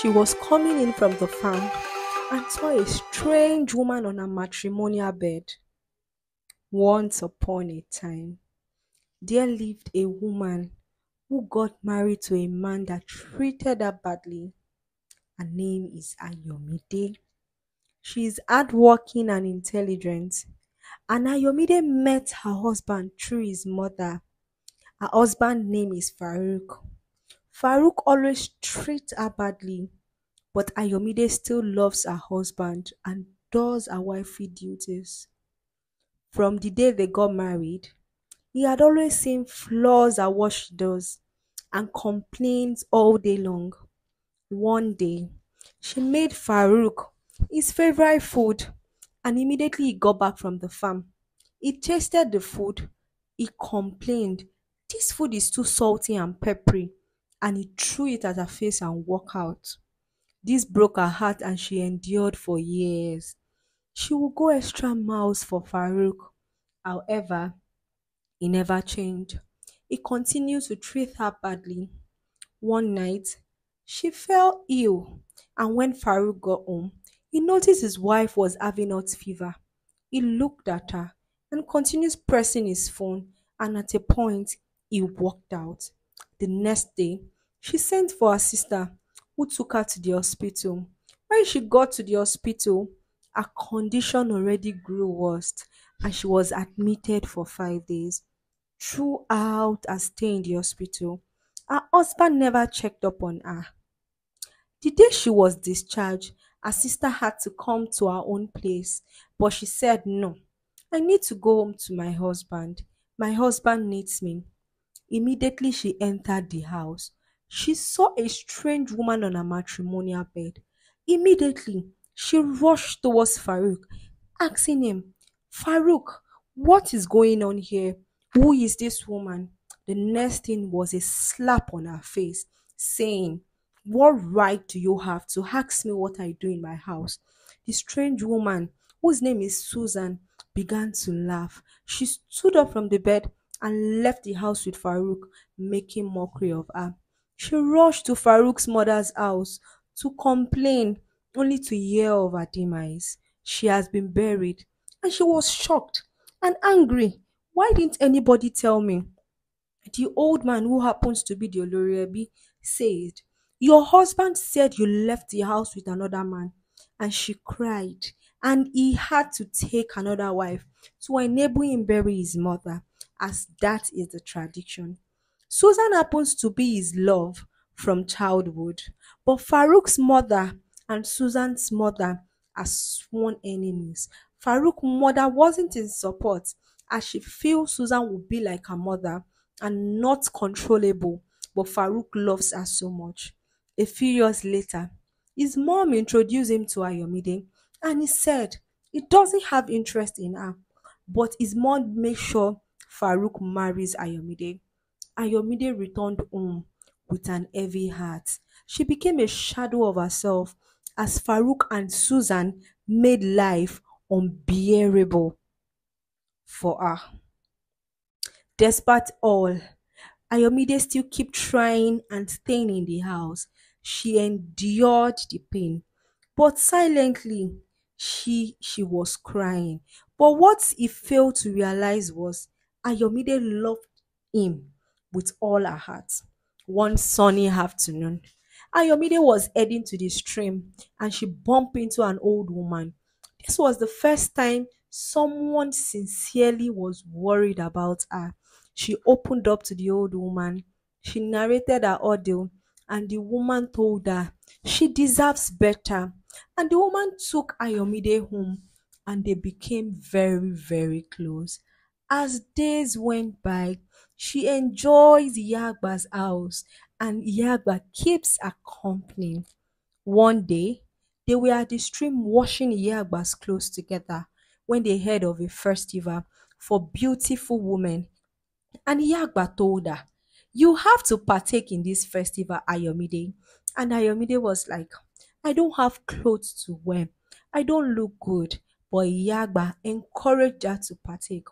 She was coming in from the farm and saw a strange woman on a matrimonial bed. Once upon a time, there lived a woman who got married to a man that treated her badly. Her name is Ayomide. She is hardworking and intelligent. And Ayomide met her husband through his mother. Her husband's name is Farouk. Farouk always treats her badly, but Ayomide still loves her husband and does her wifely duties. From the day they got married, he had always seen flaws at what she does and complains all day long. One day, she made Farouk his favorite food, and immediately he got back from the farm. He tasted the food, he complained, "This food is too salty and peppery," and he threw it at her face and walked out. This broke her heart and she endured for years. She would go extra miles for Farouk. However, he never changed. He continued to treat her badly. One night, she fell ill, and when Farouk got home, he noticed his wife was having hot fever. He looked at her and continued pressing his phone, and at a point, he walked out. The next day, she sent for her sister, who took her to the hospital. When she got to the hospital, her condition already grew worse, and she was admitted for 5 days. Throughout her stay in the hospital, her husband never checked up on her. The day she was discharged, her sister had to come to her own place, but she said, "No, I need to go home to my husband. My husband needs me." Immediately she entered the house, she saw a strange woman on a matrimonial bed. Immediately, she rushed towards Farouk, asking him, "Farouk, what is going on here? Who is this woman?" The next thing was a slap on her face, saying, "What right do you have to ask me what I do in my house?" The strange woman, whose name is Susan, began to laugh. She stood up from the bed and left the house with Farouk, making mockery of her. She rushed to Farouk's mother's house to complain, only to hear of her demise. She has been buried, and she was shocked and angry. "Why didn't anybody tell me?" The old man, who happens to be the Oloriebi, said, "Your husband said you left the house with another man." And she cried, and he had to take another wife to enable him bury his mother, as that is the tradition. Susan happens to be his love from childhood, but Farouk's mother and Susan's mother are sworn enemies. Farouk's mother wasn't in support, as she feels Susan would be like her mother and not controllable, but Farouk loves her so much. A few years later, his mom introduced him to Ayomide, and he said he doesn't have interest in her, but his mom made sure Farouk marries Ayomide. Ayomide returned home with an heavy heart. She became a shadow of herself as Farouk and Susan made life unbearable for her. Despite all, Ayomide still kept trying and staying in the house. She endured the pain, but silently she was crying. But what he failed to realize was Ayomide loved him with all her heart. One sunny afternoon, Ayomide was heading to the stream and she bumped into an old woman. This was the first time someone sincerely was worried about her. She opened up to the old woman. She narrated her ordeal, and the woman told her she deserves better. And the woman took Ayomide home, and they became very, very close. As days went by, she enjoys Yagba's house, and Yagba keeps accompanying. One day, they were at the stream washing Yagba's clothes together when they heard of a festival for beautiful women, and Yagba told her, "You have to partake in this festival, Ayomide." And Ayomide was like, "I don't have clothes to wear. I don't look good." But Yagba encouraged her to partake.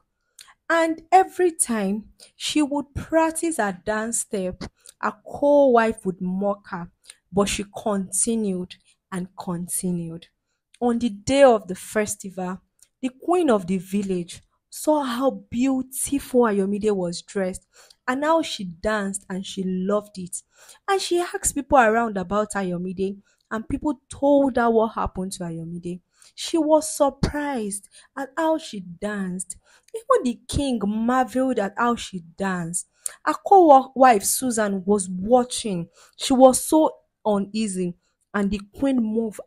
And every time she would practice her dance step, her co-wife would mock her. but she continued and continued. On the day of the festival, the queen of the village saw how beautiful Ayomide was dressed and how she danced and she loved it. And she asked people around about Ayomide, and people told her what happened to Ayomide. She was surprised at how she danced. Even the king marveled at how she danced. Her co-wife Susan was watching. She was so uneasy, and the queen moved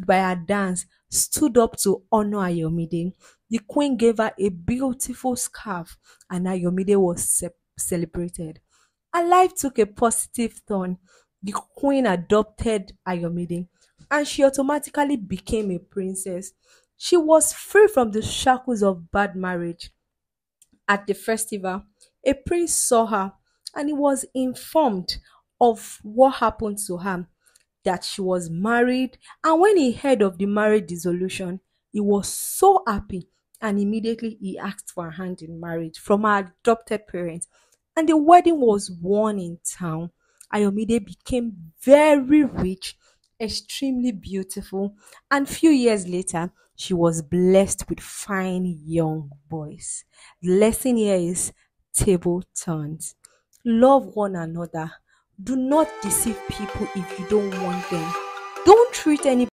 by her dance, stood up to honor Ayomide. The queen gave her a beautiful scarf, and Ayomide was celebrated. Her life took a positive turn. The queen adopted Ayomide, and she automatically became a princess. She was free from the shackles of bad marriage. At the festival, a prince saw her and he was informed of what happened to her, that she was married. And when he heard of the marriage dissolution, he was so happy, and immediately he asked for her hand in marriage from her adopted parents. And the wedding was won in town. Ayomide became very rich, extremely beautiful, and few years later, she was blessed with fine young boys. The lesson here is table turns. Love one another. Do not deceive people if you don't want them. Don't treat anybody